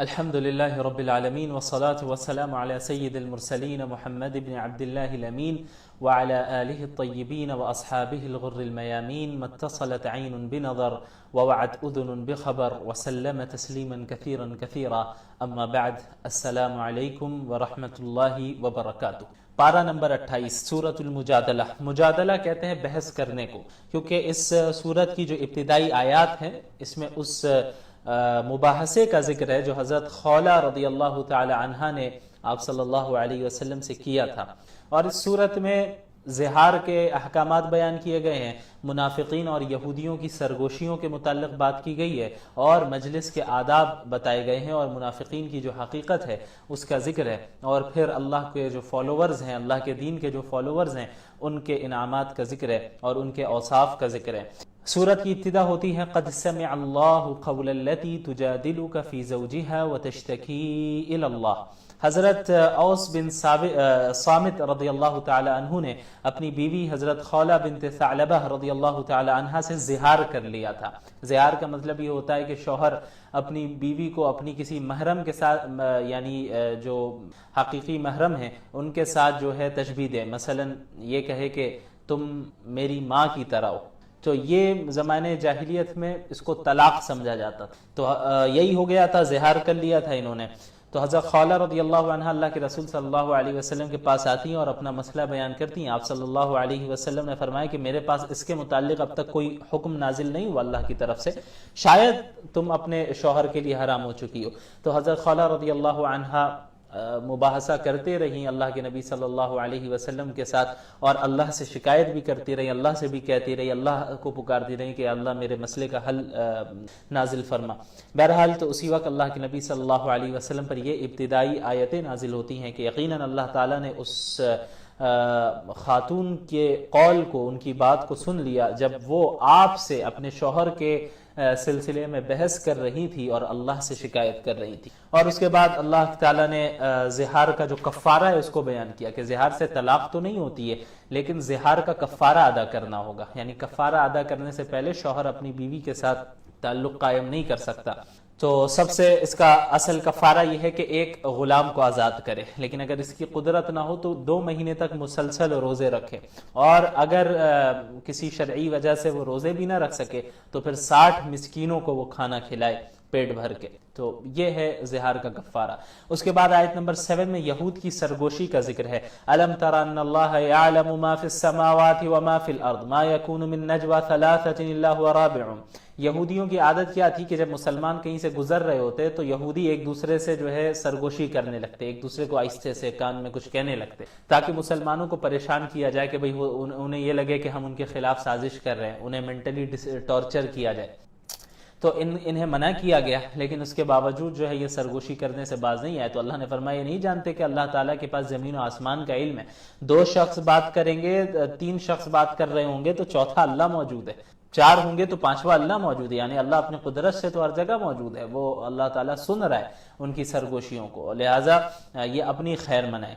الحمد لله رب العالمين والصلاة والسلام على سيد المرسلين محمد بن عبد الله الأمين وعلى آله الطيبين وأصحابه الغر الميامين ما اتصلت عين بنظر ووعت أذن بخبر وسلم تسليما كثيرا كثيرا أما بعد السلام عليكم ورحمة الله وبركاته۔ پارہ نمبر 28 سورۃ المجادلہ۔ مجادلہ کہتے ہیں بحث کرنے کو، کیونکہ اس سورت کی جو ابتدائی آیات ہیں اس میں اس مباحثے کا ذکر ہے جو حضرت خولہ رضی اللہ تعالی عنہا نے آپ صلی اللہ علیہ وسلم سے کیا تھا، اور اس صورت میں زہار کے احکامات بیان کیے گئے ہیں، منافقین اور یہودیوں کی سرگوشیوں کے متعلق بات کی گئی ہے، اور مجلس کے آداب بتائے گئے ہیں، اور منافقین کی جو حقیقت ہے اس کا ذکر ہے، اور پھر اللہ کے جو فالوورز ہیں، اللہ کے دین کے جو فالوورز ہیں ان کے انعامات کا ذکر ہے اور ان کے اوصاف کا ذکر ہے۔ سورت کی ابتدا ہوتی ہے قد سمع اللہ قول التی تجادلک فی زوجها وتشتکی الی اللہ۔ حضرت اوس بن صامت رضی اللہ تعالی عنہ نے اپنی بیوی حضرت خولہ بنت ثعلبہ رضی اللہ تعالی عنہا سے زہار کر لیا تھا۔ زہار کا مطلب یہ ہوتا ہے کہ شوہر اپنی بیوی کو اپنی کسی محرم کے ساتھ، یعنی جو حقیقی محرم ہیں ان کے ساتھ جو ہے تشبیہ دے، مثلا یہ کہے کہ تم میری ماں کی طرح ہو، تو یہ زمانے جاہلیت میں اس کو طلاق سمجھا جاتا تھا، تو یہی ہو گیا تھا، زہار کر لیا تھا انہوں نے۔ تو حضرت خولہ رضی اللہ عنہ اللہ کے رسول صلی اللہ علیہ وسلم کے پاس آتی ہیں اور اپنا مسئلہ بیان کرتی ہیں۔ آپ صلی اللہ علیہ وسلم نے فرمایا کہ میرے پاس اس کے متعلق اب تک کوئی حکم نازل نہیں ہوا اللہ کی طرف سے، شاید تم اپنے شوہر کے لیے حرام ہو چکی ہو۔ تو حضرت خولہ رضی اللہ عنہ مباحثہ کرتے رہی اللہ کے نبی صلی اللہ علیہ وسلم کے ساتھ، اور اللہ سے شکایت بھی کرتی رہی، اللہ سے بھی کہتی رہی، اللہ کو پکارتی رہی کہ اللہ میرے مسئلے کا حل نازل فرما۔ بہرحال تو اسی وقت اللہ کے نبی صلی اللہ علیہ وسلم پر یہ ابتدائی آیتیں نازل ہوتی ہیں کہ یقیناً اللہ تعالیٰ نے اس خاتون کے قول کو، ان کی بات کو سن لیا جب وہ آپ سے اپنے شوہر کے سلسلے میں بحث کر رہی تھی اور اللہ سے شکایت کر رہی تھی۔ اور اس کے بعد اللہ تعالیٰ نے زہار کا جو کفارہ ہے اس کو بیان کیا کہ زہار سے طلاق تو نہیں ہوتی ہے، لیکن زہار کا کفارہ ادا کرنا ہوگا، یعنی کفارہ ادا کرنے سے پہلے شوہر اپنی بیوی کے ساتھ تعلق قائم نہیں کر سکتا۔ تو سب سے اس کا اصل کفارہ یہ ہے کہ ایک غلام کو آزاد کرے، لیکن اگر اس کی قدرت نہ ہو تو 2 مہینے تک مسلسل روزے رکھے، اور اگر کسی شرعی وجہ سے وہ روزے بھی نہ رکھ سکے تو پھر 60 مسکینوں کو وہ کھانا کھلائے پیٹ بھر کے۔ تو یہ ہے زہار کا کفارہ۔ اس کے بعد آیت نمبر 7 میں یہود کی سرگوشی کا ذکر ہے۔ الم تر ان اللہ یعلم ما فی السماوات وما فی الارض ما یکون من نجوى ثلاثة الا هو رابعهم۔ یہودیوں کی عادت کیا تھی کہ جب مسلمان کہیں سے گزر رہے ہوتے تو یہودی ایک دوسرے سے جو ہے سرگوشی کرنے لگتے، ایک دوسرے کو آہستہ سے کان میں کچھ کہنے لگتے، تاکہ مسلمانوں کو پریشان کیا جائے کہ بھئی انہیں یہ لگے کہ ہم ان کے خلاف سازش کر رہے ہیں، انہیں مینٹلی ٹارچر کیا جائے۔ تو انہیں منع کیا گیا، لیکن اس کے باوجود جو ہے یہ سرگوشی کرنے سے باز نہیں آئے۔ تو اللہ نے فرمایا یہ نہیں جانتے کہ اللہ تعالیٰ کے پاس زمین و آسمان کا علم ہے، 2 شخص بات کریں گے، 3 شخص بات کر رہے ہوں گے تو چوتھا اللہ موجود ہے، 4 ہوں گے تو 5واں اللہ موجود ہے، یعنی اللہ اپنی قدرت سے تو ہر جگہ موجود ہے، وہ اللہ تعالیٰ سن رہا ہے ان کی سرگوشیوں کو، لہٰذا یہ اپنی خیر منائے۔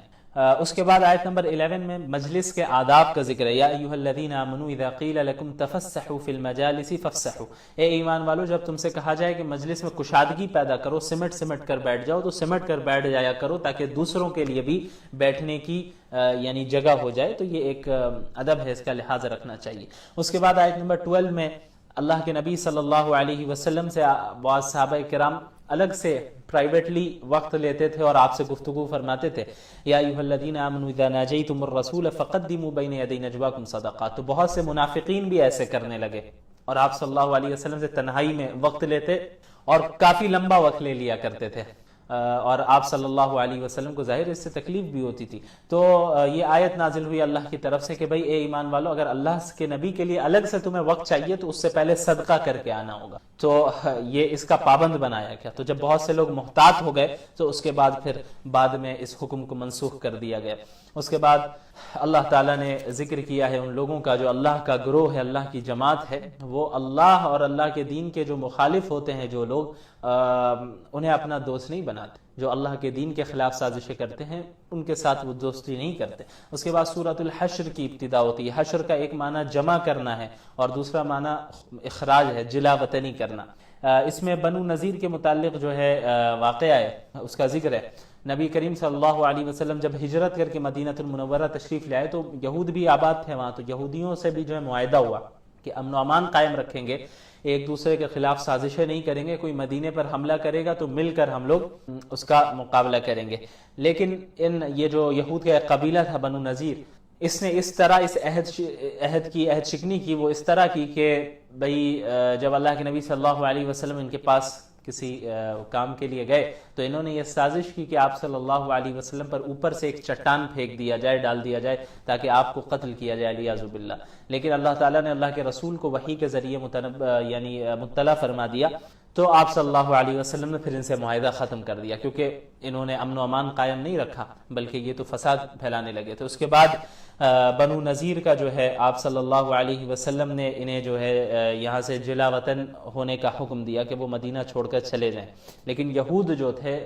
اس کے بعد آیت نمبر 11 میں مجلس کے آداب کا ذکر ہے۔ یا ایھا الذین آمنوا اذا قیل لکم تفسحوا فی المجالس فافسحوا، اے ایمان والو جب تم سے کہا جائے کہ مجلس میں کشادگی پیدا کرو، سمٹ کر بیٹھ جاؤ، تو سمٹ کر بیٹھ جایا کرو تاکہ دوسروں کے لیے بھی بیٹھنے کی یعنی جگہ ہو جائے۔ تو یہ ایک ادب ہے، اس کا لحاظ رکھنا چاہیے۔ اس کے بعد آیت نمبر 12 میں اللہ کے نبی صلی اللہ علیہ وسلم سے بعض صحابہ کرام الگ سے پرائیویٹلی وقت لیتے تھے اور آپ سے گفتگو فرماتے تھے۔ یا ایھا الذین آمنوا اذا ناجیتم الرسول فقدموا بین یدی نجواکم صدقات۔ تو بہت سے منافقین بھی ایسے کرنے لگے اور آپ صلی اللہ علیہ وسلم سے تنہائی میں وقت لیتے اور کافی لمبا وقت لے لیا کرتے تھے، اور آپ صلی اللہ علیہ وسلم کو ظاہر اس سے تکلیف بھی ہوتی تھی۔ تو یہ آیت نازل ہوئی اللہ کی طرف سے کہ بھئی اے ایمان والو اگر اللہ کے نبی کے لیے الگ سے تمہیں وقت چاہیے تو اس سے پہلے صدقہ کر کے آنا ہوگا۔ تو یہ اس کا پابند بنایا گیا۔ تو جب بہت سے لوگ محتاط ہو گئے تو اس کے بعد پھر بعد میں اس حکم کو منسوخ کر دیا گیا۔ اس کے بعد اللہ تعالیٰ نے ذکر کیا ہے ان لوگوں کا جو اللہ کا گروہ ہے، اللہ کی جماعت ہے، وہ اللہ اور اللہ کے دین کے جو مخالف ہوتے ہیں، جو لوگ انہیں اپنا دوست نہیں بناتے، جو اللہ کے دین کے خلاف سازشیں کرتے ہیں ان کے ساتھ وہ دوستی نہیں کرتے۔ اس کے بعد سورۃ الحشر کی ابتدا ہوتی ہے۔ حشر کا ایک معنی جمع کرنا ہے اور دوسرا معنی اخراج ہے، جلا وطنی کرنا۔ اس میں بنو نذیر کے متعلق جو ہے واقعہ ہے، اس کا ذکر ہے۔ نبی کریم صلی اللہ علیہ وسلم جب ہجرت کر کے مدینہ المنورہ تشریف لے آئے تو یہود بھی آباد تھے وہاں، تو یہودیوں سے بھی جو ہے معاہدہ ہوا کہ امن و امان قائم رکھیں گے، ایک دوسرے کے خلاف سازشیں نہیں کریں گے، کوئی مدینے پر حملہ کرے گا تو مل کر ہم لوگ اس کا مقابلہ کریں گے۔ لیکن یہ جو یہود کا ایک قبیلہ تھا بنو نذیر، اس نے اس طرح اس عہد شکنی کی، وہ اس طرح کی کہ بھئی جب اللہ کے نبی صلی اللہ علیہ وسلم ان کے پاس کسی کام کے لیے گئے تو انہوں نے یہ سازش کی کہ آپ صلی اللہ علیہ وسلم پر اوپر سے ایک چٹان پھینک دیا جائے، ڈال دیا جائے تاکہ آپ کو قتل کیا جائے علیہ باللہ۔ لیکن اللہ تعالیٰ نے اللہ کے رسول کو وحی کے ذریعے مطلع فرما دیا، تو آپ صلی اللہ علیہ وسلم نے پھر ان سے معاہدہ ختم کر دیا، کیونکہ انہوں نے امن و امان قائم نہیں رکھا بلکہ یہ تو فساد پھیلانے لگے تھے۔ اس کے بعد بنو نذیر کا جو ہے آپ صلی اللہ علیہ وسلم نے انہیں جو ہے یہاں سے جلا وطن ہونے کا حکم دیا کہ وہ مدینہ چھوڑ کر چلے جائیں، لیکن یہود جو تھے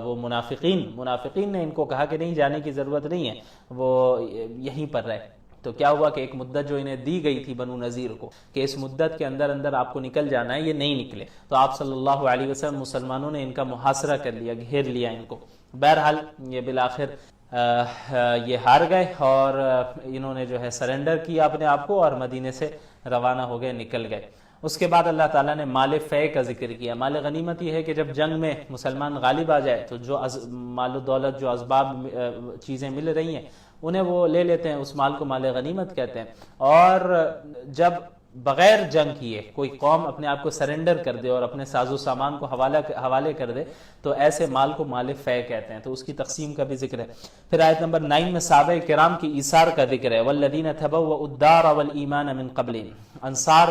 وہ منافقین نے ان کو کہا کہ نہیں، جانے کی ضرورت نہیں ہے، وہ یہیں پر رہے۔ تو کیا ہوا کہ ایک مدت جو انہیں دی گئی تھی بنو نذیر کو کہ اس مدت کے اندر آپ کو نکل جانا ہے، یہ نہیں نکلے، تو آپ صلی اللہ علیہ وسلم مسلمانوں نے ان کا محاصرہ کر لیا، گھیر لیا ان کو۔ بہرحال یہ بالآخر یہ ہار گئے اور انہوں نے جو ہے سرنڈر کیا اپنے آپ کو اور مدینے سے روانہ ہو گئے، نکل گئے۔ اس کے بعد اللہ تعالیٰ نے مال فے کا ذکر کیا۔ مال غنیمت یہ ہے کہ جب جنگ میں مسلمان غالب آ جائے تو جو مال و دولت، جو اسباب چیزیں مل رہی ہیں انہیں وہ لے لیتے ہیں، اس مال کو مال غنیمت کہتے ہیں۔ اور جب بغیر جنگ کیے کوئی قوم اپنے آپ کو سرنڈر کر دے اور اپنے ساز و سامان کو حوالے کر دے تو ایسے مال کو مال فے کہتے ہیں، تو اس کی تقسیم کا بھی ذکر ہے۔ پھر آیت نمبر 9 میں صحابہ کرام کی ایثار کا ذکر ہے، والذین تبوؤا الدار والایمان من قبلہم۔ انصار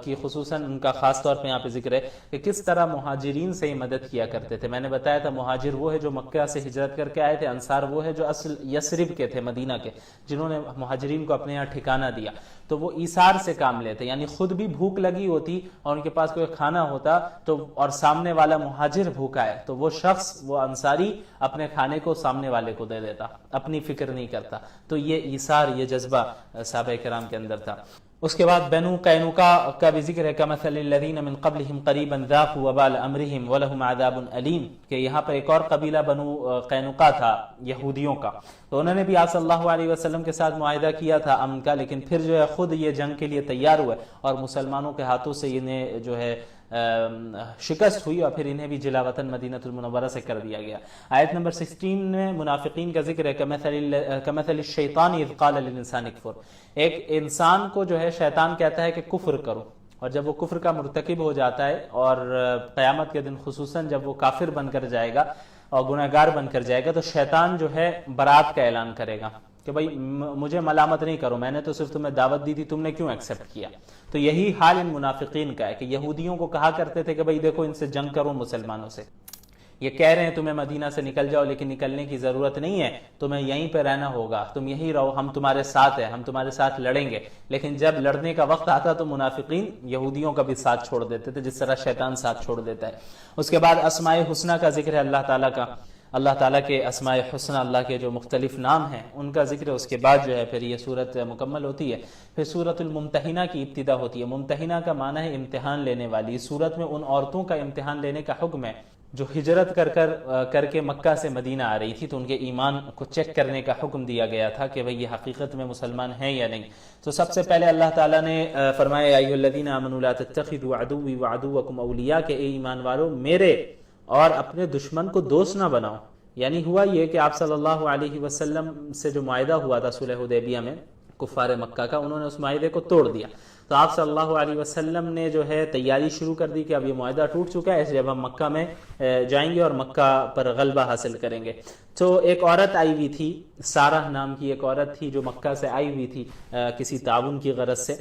کی خصوصاً ان کا خاص طور پہ یہاں پہ ذکر ہے کہ کس طرح مہاجرین سے مدد کیا کرتے تھے۔ میں نے بتایا تھا مہاجر وہ ہے جو مکہ سے ہجرت کر کے آئے تھے، انصار وہ ہے جو اصل یثرب کے تھے، مدینہ کے، جنہوں نے مہاجرین کو اپنے یہاں ٹھکانہ دیا، تو وہ ایثار سے کام لیتے، یعنی خود بھی بھوک لگی ہوتی اور ان کے پاس کوئی کھانا ہوتا تو اور سامنے والا مہاجر بھوکا ہے تو وہ شخص، وہ انصاری اپنے کھانے کو سامنے والے کو دے دیتا، اپنی فکر نہیں کرتا۔ تو یہ ایثار، یہ جذبہ صحابہ کرام کے اندر تھا۔ اس کے بعد بنو قینقاع کا بھی ذکر ہے، کمثل الذین من قبلہم قریبا ذاقوا وبال امرہم ولہم عذاب علیم، کہ یہاں پر ایک اور قبیلہ بنو قینقاع تھا یہودیوں کا، تو انہوں نے بھی آپ صلی اللہ علیہ وسلم کے ساتھ معاہدہ کیا تھا امن کا، لیکن پھر جو ہے خود یہ جنگ کے لیے تیار ہوئے اور مسلمانوں کے ہاتھوں سے انہیں جو ہے شکست ہوئی اور پھر انہیں بھی جلا وطن مدینہ المنورہ سے کر دیا گیا۔ آیت نمبر 16 میں منافقین کا ذکر ہے، کمثل الشیطان اذ قال للانسان اکفر۔ ایک انسان کو جو ہے شیطان کہتا ہے کہ کفر کرو، اور جب وہ کفر کا مرتکب ہو جاتا ہے اور قیامت کے دن خصوصاً جب وہ کافر بن کر جائے گا اور گناہگار بن کر جائے گا تو شیطان جو ہے برات کا اعلان کرے گا کہ بھائی مجھے ملامت نہیں کرو، میں نے تو صرف تمہیں دعوت دی تھی، تم نے کیوں ایکسیپٹ کیا؟ تو یہی حال ان منافقین کا ہے کہ یہودیوں کو کہا کرتے تھے کہ بھئی دیکھو ان سے جنگ کرو مسلمانوں سے، یہ کہہ رہے ہیں تمہیں مدینہ سے نکل جاؤ لیکن نکلنے کی ضرورت نہیں ہے، تمہیں یہیں پہ رہنا ہوگا، تم یہیں رہو، ہم تمہارے ساتھ ہیں، ہم تمہارے ساتھ لڑیں گے۔ لیکن جب لڑنے کا وقت آتا تو منافقین یہودیوں کا بھی ساتھ چھوڑ دیتے تھے، جس طرح شیطان ساتھ چھوڑ دیتا ہے۔ اس کے بعد اسماء حسنہ کا ذکر ہے اللہ تعالیٰ کا، اللہ تعالیٰ کے اسماء حسنہ، اللہ کے جو مختلف نام ہیں ان کا ذکر ہے۔ اس کے بعد جو ہے پھر یہ صورت مکمل ہوتی ہے، پھر سورۃ الممتحنہ کی ابتدا ہوتی ہے۔ ممتحنہ کا معنی ہے امتحان لینے والی۔ اس صورت میں ان عورتوں کا امتحان لینے کا حکم ہے جو ہجرت کر کے مکہ سے مدینہ آ رہی تھی، تو ان کے ایمان کو چیک کرنے کا حکم دیا گیا تھا کہ بھئی یہ حقیقت میں مسلمان ہیں یا نہیں۔ تو سب سے پہلے اللہ تعالیٰ نے فرمایا یا ایھا الذین آمنوا لا تتخذوا عدوی وعدوکم اولیاء، کہ اے ایمان والو میرے اور اپنے دشمن کو دوست نہ بناؤ۔ یعنی ہوا یہ کہ آپ صلی اللہ علیہ وسلم سے جو معاہدہ ہوا تھا صلح حدیبیہ میں کفار مکہ کا، انہوں نے اس معاہدے کو توڑ دیا، تو آپ صلی اللہ علیہ وسلم نے جو ہے تیاری شروع کر دی کہ اب یہ معاہدہ ٹوٹ چکا ہے، اس لیے اب ہم مکہ میں جائیں گے اور مکہ پر غلبہ حاصل کریں گے۔ تو ایک عورت آئی ہوئی تھی، سارہ نام کی ایک عورت تھی جو مکہ سے آئی ہوئی تھی کسی تعاون کی غرض سے،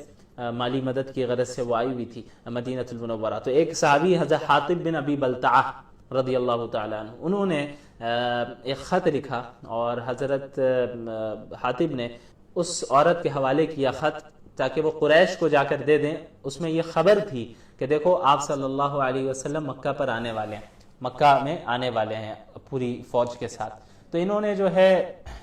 مالی مدد کی غرض سے وہ آئی ہوئی تھی مدینہ المنورہ۔ تو ایک صحابی حضرت حاطب بن ابی بلتعہ رضی اللہ تعالیٰ عنہ، انہوں نے ایک خط لکھا اور حضرت حاطب نے اس عورت کے حوالے کیا خط تاکہ وہ قریش کو جا کر دے دیں۔ اس میں یہ خبر تھی کہ دیکھو آپ صلی اللہ علیہ وسلم مکہ پر آنے والے ہیں، مکہ میں آنے والے ہیں پوری فوج کے ساتھ۔ تو انہوں نے جو ہے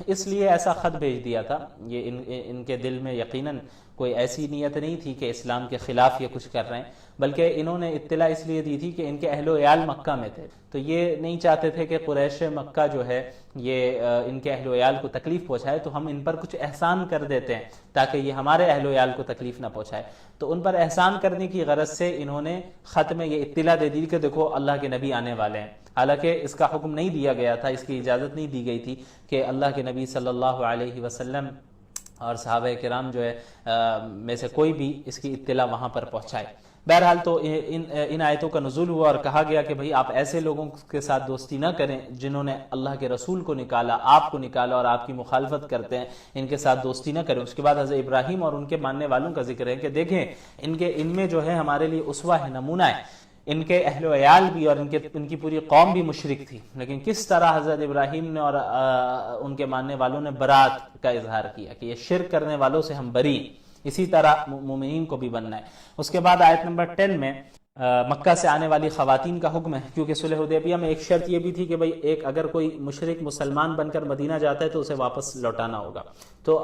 اس لیے ایسا خط بھیج دیا تھا، یہ ان کے دل میں یقیناً کوئی ایسی نیت نہیں تھی کہ اسلام کے خلاف یہ کچھ کر رہے ہیں، بلکہ انہوں نے اطلاع اس لیے دی تھی کہ ان کے اہل و عیال مکہ میں تھے، تو یہ نہیں چاہتے تھے کہ قریش مکہ جو ہے یہ ان کے اہل و عیال کو تکلیف پہنچائے، تو ہم ان پر کچھ احسان کر دیتے ہیں تاکہ یہ ہمارے اہل و عیال کو تکلیف نہ پہنچائے۔ تو ان پر احسان کرنے کی غرض سے انہوں نے خط میں یہ اطلاع دے دی کہ دیکھو اللہ کے نبی آنے والے ہیں، حالانکہ اس کا حکم نہیں دیا گیا تھا، اس کی اجازت نہیں دی گئی تھی کہ اللہ کے نبی صلی اللہ علیہ وسلم اور صحابہ کرام جو ہے میں سے کوئی بھی اس کی اطلاع وہاں پر پہنچائے۔ بہرحال تو ان آیتوں کا نزول ہوا اور کہا گیا کہ بھئی آپ ایسے لوگوں کے ساتھ دوستی نہ کریں جنہوں نے اللہ کے رسول کو نکالا، آپ کو نکالا اور آپ کی مخالفت کرتے ہیں، ان کے ساتھ دوستی نہ کریں۔ اس کے بعد حضرت ابراہیم اور ان کے ماننے والوں کا ذکر ہے کہ دیکھیں ان میں جو ہے ہمارے لیے اسوہ ہے، نمونہ ہے۔ ان کے اہل و عیال بھی اور ان کی پوری قوم بھی مشرک تھی، لیکن کس طرح حضرت ابراہیم نے اور ان کے ماننے والوں نے برات کا اظہار کیا کہ یہ شرک کرنے والوں سے ہم بری، اسی طرح مومنین کو بھی بننا ہے۔ اس کے بعد آیت نمبر 10 میں مکہ سے آنے والی خواتین کا حکم ہے، کیونکہ صلح حدیبیہ میں ایک شرط یہ بھی تھی کہ بھئی اگر کوئی مشرک مسلمان بن کر مدینہ جاتا ہے تو اسے واپس لوٹانا ہوگا، تو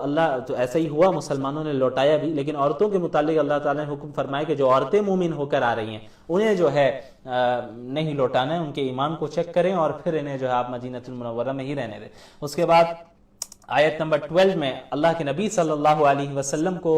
ایسا ہی ہوا، مسلمانوں نے لوٹایا بھی، لیکن عورتوں کے متعلق اللہ تعالیٰ نے حکم فرمایا کہ جو عورتیں مومن ہو کر آ رہی ہیں انہیں جو ہے نہیں لوٹانا ہے، ان کے ایمان کو چیک کریں اور پھر انہیں جو ہے آپ مدینہ المنورہ میں ہی رہنے دیں۔ اس کے بعد آیت نمبر 12 میں اللہ کے نبی صلی اللہ علیہ وسلم کو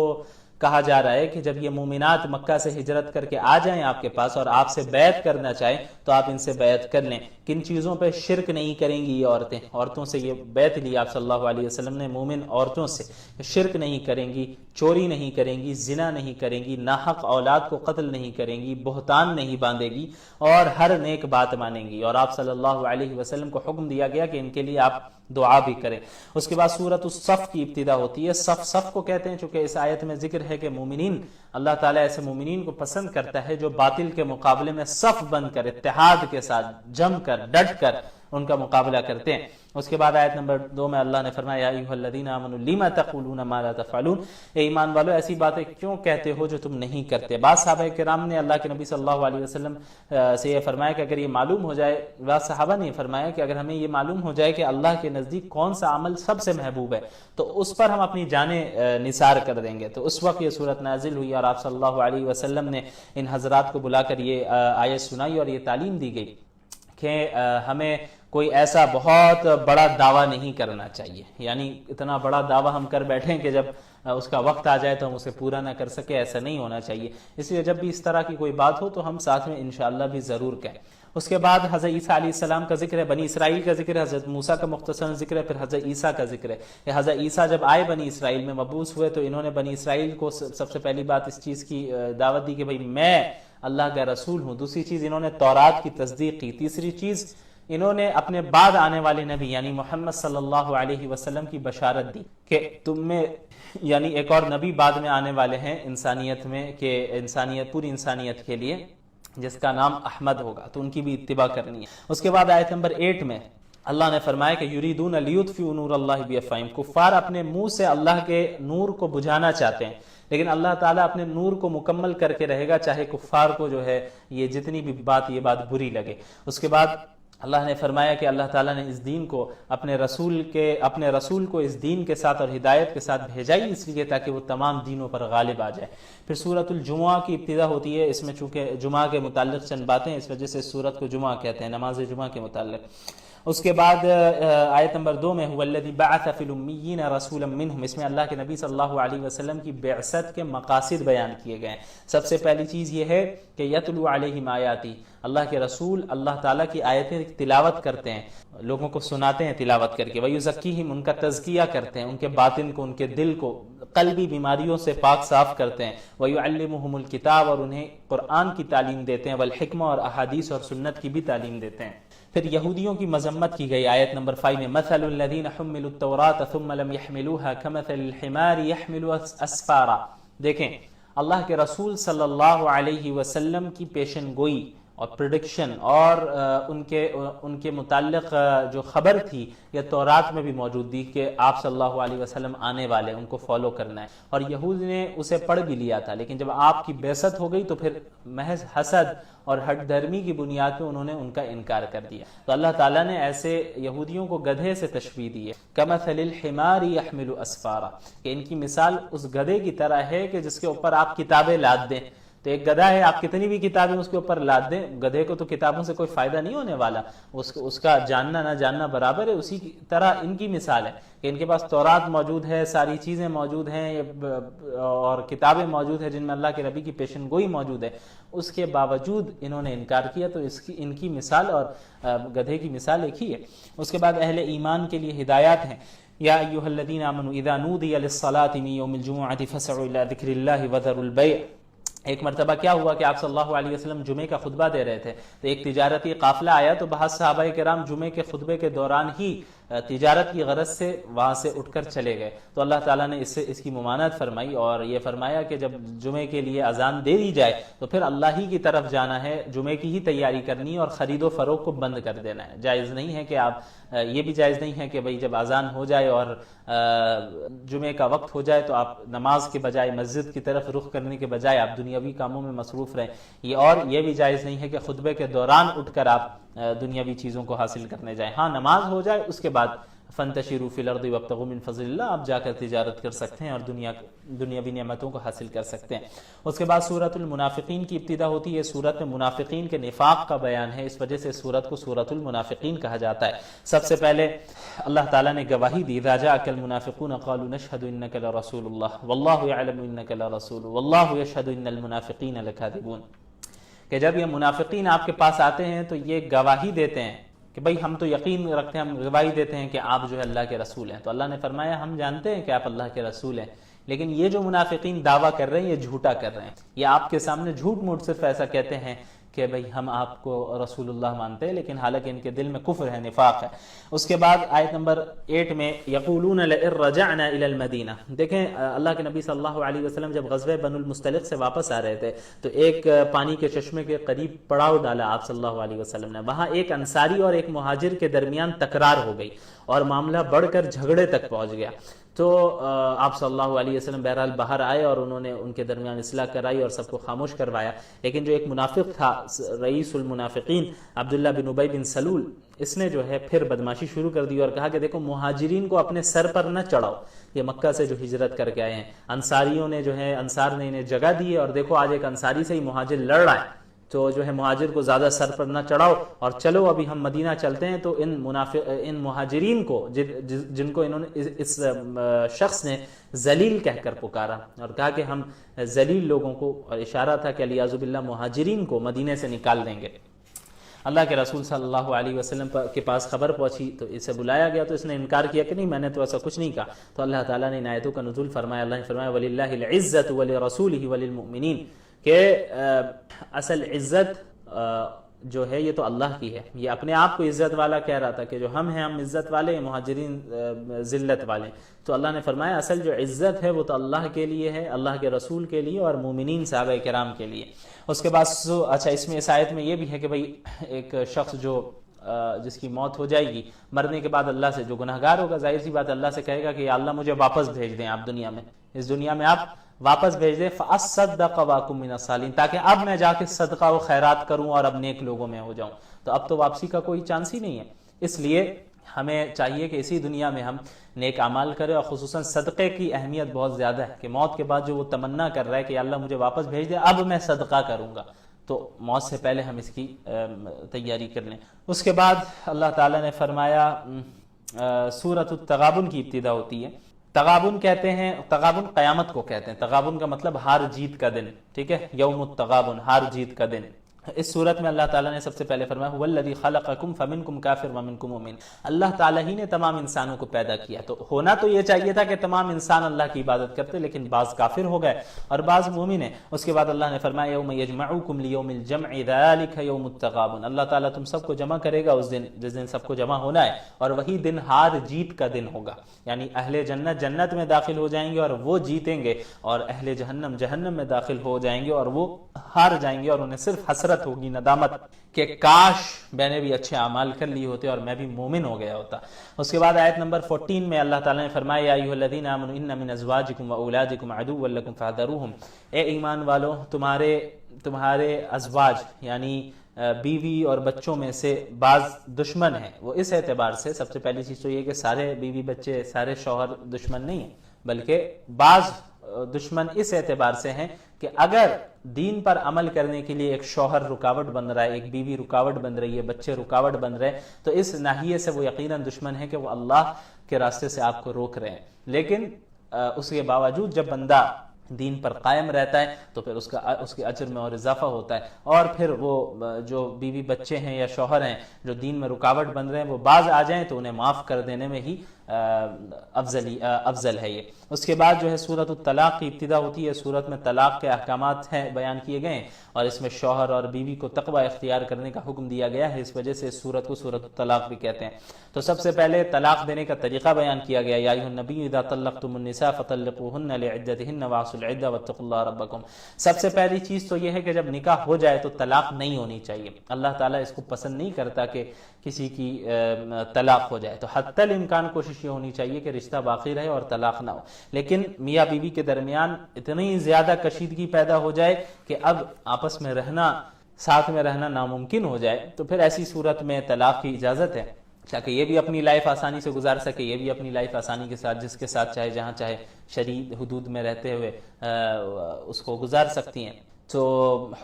کہا جا رہا ہے کہ جب یہ مومنات مکہ سے ہجرت کر کے آ جائیں آپ کے پاس اور آپ سے بیعت کرنا چاہیں تو آپ ان سے بیعت کر لیں۔ کن چیزوں پہ شرک نہیں کریں گی یہ عورتوں سے یہ بیعت لی آپ صلی اللہ علیہ وسلم نے مومن عورتوں سے، شرک نہیں کریں گی، چوری نہیں کریں گی، زنا نہیں کریں گی، ناحق اولاد کو قتل نہیں کریں گی، بہتان نہیں باندھے گی اور ہر نیک بات مانیں گی۔ اور آپ صلی اللہ علیہ وسلم کو حکم دیا گیا کہ ان کے لیے آپ دعا بھی کریں۔ اس کے بعد سورۃ الصف کی ابتدا ہوتی ہے۔ صف کو کہتے ہیں چونکہ اس آیت میں ذکر ہے کہ مومنین، اللہ تعالیٰ ایسے مومنین کو پسند کرتا ہے جو باطل کے مقابلے میں صف بن کر، اتحاد کے ساتھ جم کر، ڈٹ کر ان کا مقابلہ کرتے ہیں۔ اس کے بعد آیت نمبر 2 میں اللہ نے فرمایا یا ایھا الذین آمنوا لم تقولون ما لا تفعلون، اے ایمان والو ایسی باتیں کیوں کہتے ہو جو تم نہیں کرتے۔ بعض صحابہ کرام نے اللہ کے نبی صلی اللہ علیہ وسلم سے یہ فرمایا کہ اگر یہ معلوم ہو جائے، بعض صحابہ نے فرمایا کہ اگر ہمیں یہ معلوم ہو جائے کہ اللہ کے نزدیک کون سا عمل سب سے محبوب ہے تو اس پر ہم اپنی جانیں نثار کر دیں گے، تو اس وقت یہ صورت نازل ہوئی اور آپ صلی اللہ علیہ وسلم نے ان حضرات کو بلا کر یہ آیت سنائی اور یہ تعلیم دی گئی کہ ہمیں کوئی ایسا بہت بڑا دعویٰ نہیں کرنا چاہیے، یعنی اتنا بڑا دعویٰ ہم کر بیٹھیں کہ جب اس کا وقت آ جائے تو ہم اسے پورا نہ کر سکے، ایسا نہیں ہونا چاہیے۔ اس لیے جب بھی اس طرح کی کوئی بات ہو تو ہم ساتھ میں انشاءاللہ بھی ضرور کہیں۔ اس کے بعد حضرت عیسیٰ علیہ السلام کا ذکر ہے، بنی اسرائیل کا ذکر ہے، حضرت موسیٰ کا مختصر ذکر ہے، پھر حضرت عیسیٰ کا ذکر ہے کہ حضرت عیسیٰ جب آئے بنی اسرائیل میں مبعوث ہوئے تو انہوں نے بنی اسرائیل کو سب سے پہلی بات اس چیز کی دعوت دی کہ بھئی میں اللہ کا رسول ہوں۔ دوسری چیز انہوں نے تورات کی تصدیق کی۔ تیسری چیز انہوں نے اپنے بعد آنے والے نبی یعنی محمد صلی اللہ علیہ وسلم کی بشارت دی کہ تم میں یعنی ایک اور نبی بعد میں آنے والے ہیں انسانیت میں، کہ پوری انسانیت کے لیے، جس کا نام احمد ہوگا، تو ان کی بھی اتباع کرنی ہے۔ اس کے بعد آیت نمبر 8 میں اللہ نے فرمایا کہ یریدون لیطفئوا نور اللہ بافواہہم، کفار اپنے منہ سے اللہ کے نور کو بجھانا چاہتے ہیں، لیکن اللہ تعالیٰ اپنے نور کو مکمل کر کے رہے گا چاہے کفار کو جو ہے یہ جتنی بھی یہ بات بری لگے۔ اس کے بعد اللہ نے فرمایا کہ اللہ تعالیٰ نے اس دین کو اپنے رسول کو اس دین کے ساتھ اور ہدایت کے ساتھ بھیجا ہی اس لیے تاکہ وہ تمام دینوں پر غالب آ جائے۔ پھر سورۃ الجمعہ کی ابتدا ہوتی ہے، اس میں چونکہ جمعہ کے متعلق چند باتیں اس وجہ سے سورت کو جمعہ کہتے ہیں، نماز جمعہ کے متعلق۔ اس کے بعد آیت نمبر 2 میں هو الذی بعث فی الامیین رسولا منہم، اس میں اللہ کے نبی صلی اللہ علیہ وسلم کی بعثت کے مقاصد بیان کیے گئے ہیں۔ سب سے پہلی چیز یہ ہے کہ یتلو علیہم آیاتی، اللہ کے رسول اللہ تعالیٰ کی آیتیں تلاوت کرتے ہیں، لوگوں کو سناتے ہیں تلاوت کر کے، ویزکیہم، ان کا تزکیہ کرتے ہیں، ان کے باطن کو، ان کے دل کو قلبی بیماریوں سے پاک صاف کرتے ہیں، ویعلمہم الکتاب، اور انہیں قرآن کی تعلیم دیتے ہیں، والحکمہ، اور احادیث اور سنت کی بھی تعلیم دیتے ہیں۔ پھر یہودیوں کی مذمت کی گئی آیت نمبر 5 میں، مثل الذین حملوا التوراۃ ثم لم يحملوها كمثل الحمار يحمل اسفارا۔ دیکھیں اللہ کے رسول صلی اللہ علیہ وسلم کی پیشن گوئی اور پریڈکشن اور ان کے متعلق جو خبر تھی یہ تورات میں بھی موجود تھی کہ آپ صلی اللہ علیہ وسلم آنے والے، ان کو فالو کرنا ہے، اور یہود نے اسے پڑھ بھی لیا تھا، لیکن جب آپ کی بعثت ہو گئی تو پھر محض حسد اور ہٹ دھرمی کی بنیاد پہ انہوں نے ان کا انکار کر دیا۔ تو اللہ تعالیٰ نے ایسے یہودیوں کو گدھے سے تشبیہ دی ہے، کمثل الحمار يحمل اسفارا، کہ ان کی مثال اس گدھے کی طرح ہے کہ جس کے اوپر آپ کتابیں لاد دیں۔ تو ایک گدھا ہے، آپ کتنی بھی کتابیں اس کے اوپر لاد دیں، گدھے کو تو کتابوں سے کوئی فائدہ نہیں ہونے والا، اس کا جاننا نہ جاننا برابر ہے۔ اسی کی طرح ان کی مثال ہے کہ ان کے پاس تورات موجود ہے، ساری چیزیں موجود ہیں اور کتابیں موجود ہیں جن میں اللہ کے نبی کی پیشن گوئی موجود ہے، اس کے باوجود انہوں نے انکار کیا۔ تو ان کی مثال اور گدھے کی مثال ایک ہی ہے۔ اس کے بعد اہل ایمان کے لیے ہدایات ہیں، یا ایھا الذین آمنوا اذا نودی للصلاۃ من یوم الجمعۃ فاسعوا الی ذکر اللہ وذروا البیع۔ ایک مرتبہ کیا ہوا کہ آپ صلی اللہ علیہ وسلم جمعے کا خطبہ دے رہے تھے، تو ایک تجارتی قافلہ آیا، تو بعض صحابہ کرام جمعے کے خطبے کے دوران ہی تجارت کی غرض سے وہاں سے اٹھ کر چلے گئے۔ تو اللہ تعالیٰ نے اس کی ممانعت فرمائی اور یہ فرمایا کہ جب جمعے کے لیے اذان دے دی جائے تو پھر اللہ ہی کی طرف جانا ہے، جمعے کی ہی تیاری کرنی ہے اور خرید و فروخت کو بند کر دینا ہے۔ جائز نہیں ہے کہ آپ یہ بھی جائز نہیں ہے کہ بھئی جب اذان ہو جائے اور جمعے کا وقت ہو جائے تو آپ نماز کے بجائے مسجد کی طرف رخ کرنے کے بجائے آپ دنیاوی کاموں میں مصروف رہیں۔ یہ بھی جائز نہیں ہے کہ خطبے کے دوران اٹھ کر آپ دنیاوی چیزوں کو حاصل کرنے جائیں۔ ہاں، نماز ہو جائے اس کے بعد فانتشروا فی الارض وابتغوا من فضل اللہ، آپ جا کر تجارت کر سکتے ہیں اور دنیاوی نعمتوں کو حاصل کر سکتے ہیں۔ اس کے بعد سورۃ المنافقین کی ابتدا ہوتی ہے۔ سورت میں منافقین کے نفاق کا بیان ہے، اس وجہ سے سورت کو سورۃ المنافقین کہا جاتا ہے۔ سب سے پہلے اللہ تعالیٰ نے گواہی دی، اذا جاءک المنافقون قالوا نشهد انک لرسول اللہ واللہ یعلم انک لرسول واللہ یشهد ان المنافقین لکاذبون، کہ جب یہ منافقین آپ کے پاس آتے ہیں تو یہ گواہی دیتے ہیں کہ بھئی ہم تو یقین رکھتے ہیں، ہم گواہی دیتے ہیں کہ آپ جو ہے اللہ کے رسول ہیں۔ تو اللہ نے فرمایا ہم جانتے ہیں کہ آپ اللہ کے رسول ہیں، لیکن یہ جو منافقین دعویٰ کر رہے ہیں یہ جھوٹا کر رہے ہیں، یہ آپ کے سامنے جھوٹ موٹ صرف ایسا کہتے ہیں کہ بھئی ہم آپ کو رسول اللہ مانتے ہیں، لیکن حالانکہ ان کے دل میں کفر ہے، نفاق ہے۔ اس کے بعد آیت نمبر 8 میں یقولون لئن رجعنا الی المدینہ، دیکھیں اللہ کے نبی صلی اللہ علیہ وسلم جب غزوہ بنو المصطلق سے واپس آ رہے تھے تو ایک پانی کے چشمے کے قریب پڑاؤ ڈالا آپ صلی اللہ علیہ وسلم نے، وہاں ایک انصاری اور ایک مہاجر کے درمیان تکرار ہو گئی اور معاملہ بڑھ کر جھگڑے تک پہنچ گیا۔ تو آپ صلی اللہ علیہ وسلم بہرحال باہر آئے اور انہوں نے ان کے درمیان اصلاح کرائی اور سب کو خاموش کروایا، لیکن جو ایک منافق تھا رئیس المنافقین عبداللہ بن ابی بن سلول، اس نے جو ہے پھر بدماشی شروع کر دی اور کہا کہ دیکھو مہاجرین کو اپنے سر پر نہ چڑھاؤ، یہ مکہ سے جو ہجرت کر کے آئے ہیں، انصاریوں نے جو ہے انصار نے انہیں جگہ دی ہے اور دیکھو آج ایک انصاری سے ہی مہاجر لڑ رہا ہے، تو جو ہے مہاجر کو زیادہ سر پر نہ چڑھاؤ اور چلو ابھی ہم مدینہ چلتے ہیں۔ تو ان مہاجرین کو جن کو انہوں نے اس شخص نے ذلیل کہہ کر پکارا اور کہا کہ ہم ذلیل لوگوں کو، اور اشارہ تھا کہ علیاذ باللہ مہاجرین کو مدینے سے نکال دیں گے۔ اللہ کے رسول صلی اللہ علیہ وسلم کے پاس خبر پہنچی تو اسے بلایا گیا تو اس نے انکار کیا کہ نہیں میں نے تو ایسا کچھ نہیں کہا۔ تو اللہ تعالیٰ نے ان آیتوں کا نزول فرمایا، اللہ نے فرمایا وَلِلَّهِ الْعِزَّةُ وَلِرَسُولِهِ وَلِلْمُؤْمِنِينَ، کہ اصل عزت جو ہے یہ تو اللہ کی ہے، یہ اپنے آپ کو عزت والا کہہ رہا تھا کہ جو ہم ہیں ہم عزت والے ہیں، مہاجرین ذلت والے۔ تو اللہ نے فرمایا اصل جو عزت ہے وہ تو اللہ کے لیے ہے، اللہ کے رسول کے لیے اور مومنین صحابہ کرام کے لیے۔ اس کے بعد اچھا اس میں اس آیت میں یہ بھی ہے کہ بھئی ایک شخص جو جس کی موت ہو جائے گی، مرنے کے بعد اللہ سے جو گناہگار ہوگا ظاہر سی بات اللہ سے کہے گا کہ یا اللہ مجھے واپس بھیج دیں آپ دنیا میں، اس دنیا میں آپ واپس بھیج دیں، فَأَصَّدَّقَ وَأَكُن مِّنَ الصَّالِحِينَ، تاکہ اب میں جا کے صدقہ و خیرات کروں اور اب نیک لوگوں میں ہو جاؤں۔ تو اب تو واپسی کا کوئی چانس ہی نہیں ہے، اس لیے ہمیں چاہیے کہ اسی دنیا میں ہم نیک اعمال کریں، اور خصوصاً صدقے کی اہمیت بہت زیادہ ہے کہ موت کے بعد جو وہ تمنا کر رہا ہے کہ اللہ مجھے واپس بھیج دے اب میں صدقہ کروں گا، تو موت سے پہلے ہم اس کی تیاری کر لیں۔ اس کے بعد اللہ تعالیٰ نے فرمایا سورۃ التغابن کی ابتدا ہوتی ہے۔ تغابن کہتے ہیں، تغابن قیامت کو کہتے ہیں، تغابن کا مطلب ہار جیت کا دن، ٹھیک ہے، یوم التغابن، ہار جیت کا دن۔ اس صورت میں اللہ تعالیٰ نے سب سے پہلے فرمایا هو الذی خلقکم فمنکم کافر ومنکم مؤمن، اللہ تعالیٰ ہی نے تمام انسانوں کو پیدا کیا، تو ہونا تو یہ چاہیے تھا کہ تمام انسان اللہ کی عبادت کرتے، لیکن بعض کافر ہو گئے اور بعض مومن ہیں۔ اس کے بعد اللہ نے فرمایا یوم یجمعکم لیوم الجمع ذلک یوم التغابن، اللہ تعالیٰ تم سب کو جمع کرے گا اس دن جس دن سب کو جمع ہونا ہے، اور وہی دن ہار جیت کا دن ہوگا، یعنی اہل جنت جنت میں داخل ہو جائیں گے اور وہ جیتیں گے، اور اہل جہنم جہنم میں داخل ہو جائیں گے اور وہ ہار جائیں گے، اور انہیں صرف حسرت حسرت ہوگی، ندامت کہ کاش میں نے بھی اچھے اعمال کر لیے ہوتے اور میں بھی مومن ہو گیا ہوتا۔ اس کے بعد آیت نمبر 14 میں اللہ تعالیٰ نے فرمایا یا ایھا الذین آمنوا ان من ازواجکم واولادکم عدوا لکم فاحذروہم، اے ایمان والو تمہارے ازواج یعنی بیوی اور بچوں میں سے بعض دشمن ہیں۔ وہ اس اعتبار سے سب سے پہلی چیز تو یہ کہ سارے بیوی بچے سارے شوہر دشمن نہیں ہیں، بلکہ بعض دشمن اس اعتبار سے ہیں کہ اگر دین پر عمل کرنے کے لیے ایک شوہر رکاوٹ بن رہا ہے، ایک بیوی رکاوٹ بن رہی ہے، بچے رکاوٹ بن رہے ہیں، تو اس ناحیے سے وہ یقیناً دشمن ہے کہ وہ اللہ کے راستے سے آپ کو روک رہے ہیں۔ لیکن اس کے باوجود جب بندہ دین پر قائم رہتا ہے تو پھر اس کے اجر میں اور اضافہ ہوتا ہے، اور پھر وہ جو بیوی بچے ہیں یا شوہر ہیں جو دین میں رکاوٹ بن رہے ہیں وہ باز آ جائیں تو انہیں معاف کر دینے میں ہی افضل ہے یہ۔ اس کے بعد جو ہے سورۃ الطلاق کی ابتدا ہوتی ہے۔ سورت میں طلاق کے احکامات ہیں بیان کیے گئے ہیں، اور اس میں شوہر اور بیوی کو تقوی اختیار کرنے کا حکم دیا گیا ہے، اس وجہ سے اس سورت کو سورۃ الطلاق بھی کہتے ہیں۔ تو سب سے پہلے طلاق دینے کا طریقہ بیان کیا گیا، یا ایھا النبی اذا طلقتم النساء فطلقوهن لعدتهن واحصوا العدة واتقوا الله ربکم۔ سب سے پہلی چیز تو یہ ہے کہ جب نکاح ہو جائے تو طلاق نہیں ہونی چاہیے۔ اللہ تعالیٰ اس کو پسند نہیں کرتا کہ کسی کی طلاق ہو جائے، تو حتی الامکان کوشش یہ ہونی چاہیے کہ رشتہ باقی رہے اور طلاق نہ ہو۔ لیکن میاں بیوی کے درمیان اتنی زیادہ کشیدگی پیدا ہو جائے کہ اب آپس میں رہنا، ساتھ میں رہنا ناممکن ہو جائے، تو پھر ایسی صورت میں طلاق کی اجازت ہے، تاکہ یہ بھی اپنی لائف آسانی سے گزار سکے، یہ بھی اپنی لائف آسانی کے ساتھ جس کے ساتھ چاہے جہاں چاہے شرعی حدود میں رہتے ہوئے اس کو گزار سکتی ہیں۔ تو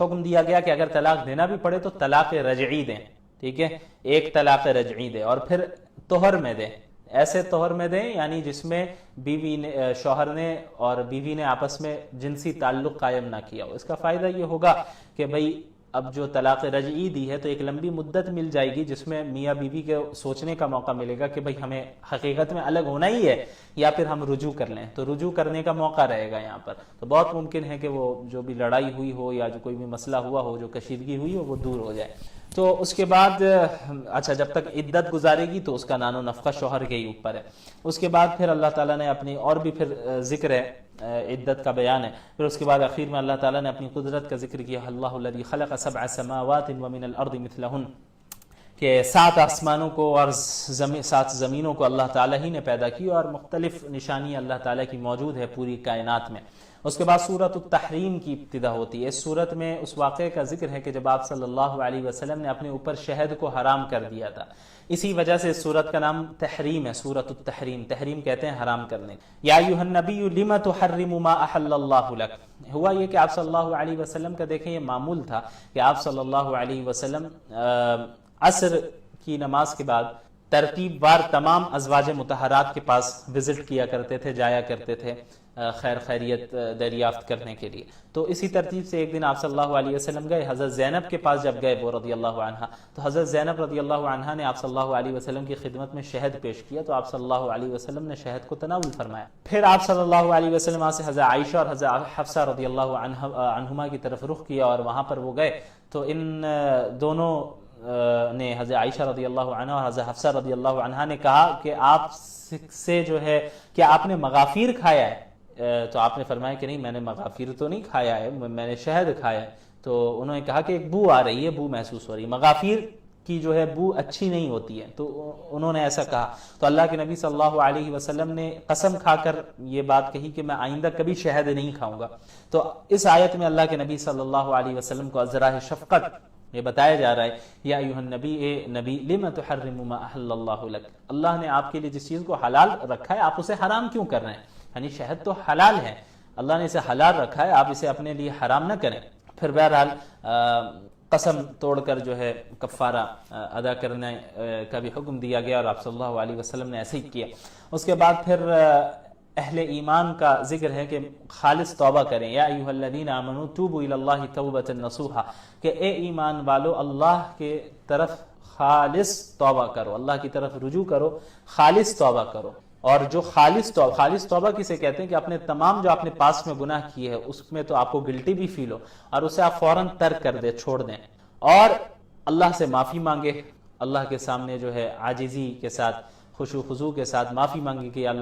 حکم دیا گیا کہ اگر طلاق دینا بھی پڑے تو طلاق رجعی دیں، ٹھیک ہے، ایک طلاق رجعی دیں، اور پھر طہر میں دیں، ایسے طہر میں دیں یعنی جس میں شوہر نے اور بیوی نے آپس میں جنسی تعلق قائم نہ کیا ہو۔ اس کا فائدہ یہ ہوگا کہ بھئی اب جو طلاق رجعی دی ہے تو ایک لمبی مدت مل جائے گی جس میں میاں بیوی کے سوچنے کا موقع ملے گا کہ بھئی ہمیں حقیقت میں الگ ہونا ہی ہے یا پھر ہم رجوع کر لیں، تو رجوع کرنے کا موقع رہے گا یہاں پر۔ تو بہت ممکن ہے کہ وہ جو بھی لڑائی ہوئی ہو یا جو کوئی بھی مسئلہ ہوا ہو، جو کشیدگی ہوئی ہو، وہ دور ہو جائے۔ تو اس کے بعد اچھا جب تک عدت گزارے گی تو اس کا نان و نفقہ شوہر کے ہی اوپر ہے۔ اس کے بعد پھر اللہ تعالیٰ نے اپنی اور بھی پھر ذکر ہے، عدت کا بیان ہے، پھر اس کے بعد اخیر میں اللہ تعالیٰ نے اپنی قدرت کا ذکر کیا، اللہ الذی خلق سبع سماوات ومن الارض مثلہن، کہ 7 آسمانوں کو اور 7 زمینوں کو اللہ تعالیٰ ہی نے پیدا کی، اور مختلف نشانی اللہ تعالیٰ کی موجود ہے پوری کائنات میں۔ اس کے بعد سورۃ التحریم کی ابتدا ہوتی ہے۔ اس سورت میں اس واقعے کا ذکر ہے کہ جب آپ صلی اللہ علیہ وسلم نے اپنے اوپر شہد کو حرام کر دیا تھا، اسی وجہ سے اس سورت کا نام تحریم ہے، سورۃ التحریم۔ تحریم کہتے ہیں حرام کرنے۔ یا ایھا النبی لم تحرم ما احل اللہ لک، ہوا یہ کہ آپ صلی اللہ علیہ وسلم کا دیکھیں یہ معمول تھا کہ آپ صلی اللہ علیہ وسلم عصر کی نماز کے بعد ترتیب وار تمام ازواج مطہرات کے پاس وزٹ کیا کرتے تھے، جایا کرتے تھے خیر خیریت دریافت کرنے کے لیے۔ تو اسی ترتیب سے ایک دن آپ صلی اللہ علیہ وسلم گئے، حضرت زینب کے پاس جب گئے وہ رضی اللہ عنہ، تو حضرت زینب رضی اللہ عنہ نے آپ صلی اللہ علیہ وسلم کی خدمت میں شہد پیش کیا، تو آپ صلی اللہ علیہ وسلم نے شہد کو تناول فرمایا۔ پھر آپ صلی اللہ علیہ وسلم وہاں سے حضرت عائشہ اور حضرت حفصہ رضی اللہ عنہما کی طرف رخ کیا، اور وہاں پر وہ گئے تو ان دونوں نے، حضرت عائشہ رضی اللہ عنہ اور حضرت حفصہ رضی اللہ عنہ نے کہا کہ آپ سے جو ہے کیا آپ نے مغافیر کھایا ہے؟ تو آپ نے فرمایا کہ نہیں، میں نے مغافیر تو نہیں کھایا ہے، میں نے شہد کھایا ہے۔ تو انہوں نے کہا کہ ایک بو آ رہی ہے، بو محسوس ہو رہی ہے، مغافیر کی جو ہے بو اچھی نہیں ہوتی ہے، تو انہوں نے ایسا کہا۔ تو اللہ کے نبی صلی اللہ علیہ وسلم نے قسم کھا کر یہ بات کہی کہ میں آئندہ کبھی شہد نہیں کھاؤں گا۔ تو اس آیت میں اللہ کے نبی صلی اللہ علیہ وسلم کو ذرائع شفقت یہ بتایا جا رہا ہے، یا ایھا النبی، اے نبی، لم تحرم ما احل اللہ لک، اللہ نے آپ کے لیے جس چیز کو حلال رکھا ہے آپ اسے حرام کیوں کر رہے ہیں؟ یعنی شہد تو حلال ہے، اللہ نے اسے حلال رکھا ہے، آپ اسے اپنے لیے حرام نہ کریں۔ پھر بہرحال قسم توڑ کر جو ہے کفارہ ادا کرنے کا بھی حکم دیا گیا، اور آپ صلی اللہ علیہ وسلم نے ایسے ہی کیا۔ اس کے بعد پھر اہل ایمان کا ذکر ہے کہ خالص توبہ کریں، یا ایھا الذین آمنوا توبوا الی اللہ توبۃ نصوحا، کہ اے ایمان والو اللہ کے طرف خالص توبہ کرو، اللہ کی طرف رجوع کرو، خالص توبہ کرو۔ اور جو خالص توبہ کسے کہتے ہیں کہ اپنے تمام جو آپ نے پاس میں گناہ کیے ہے اس میں تو آپ کو گلٹی بھی فیل ہو، اور اسے آپ فوراً ترک کر دیں، چھوڑ دیں، اور اللہ سے معافی مانگے، اللہ کے سامنے جو ہے عاجزی کے ساتھ، خشوع و خضوع کے ساتھ معافی مانگے کہ اللہ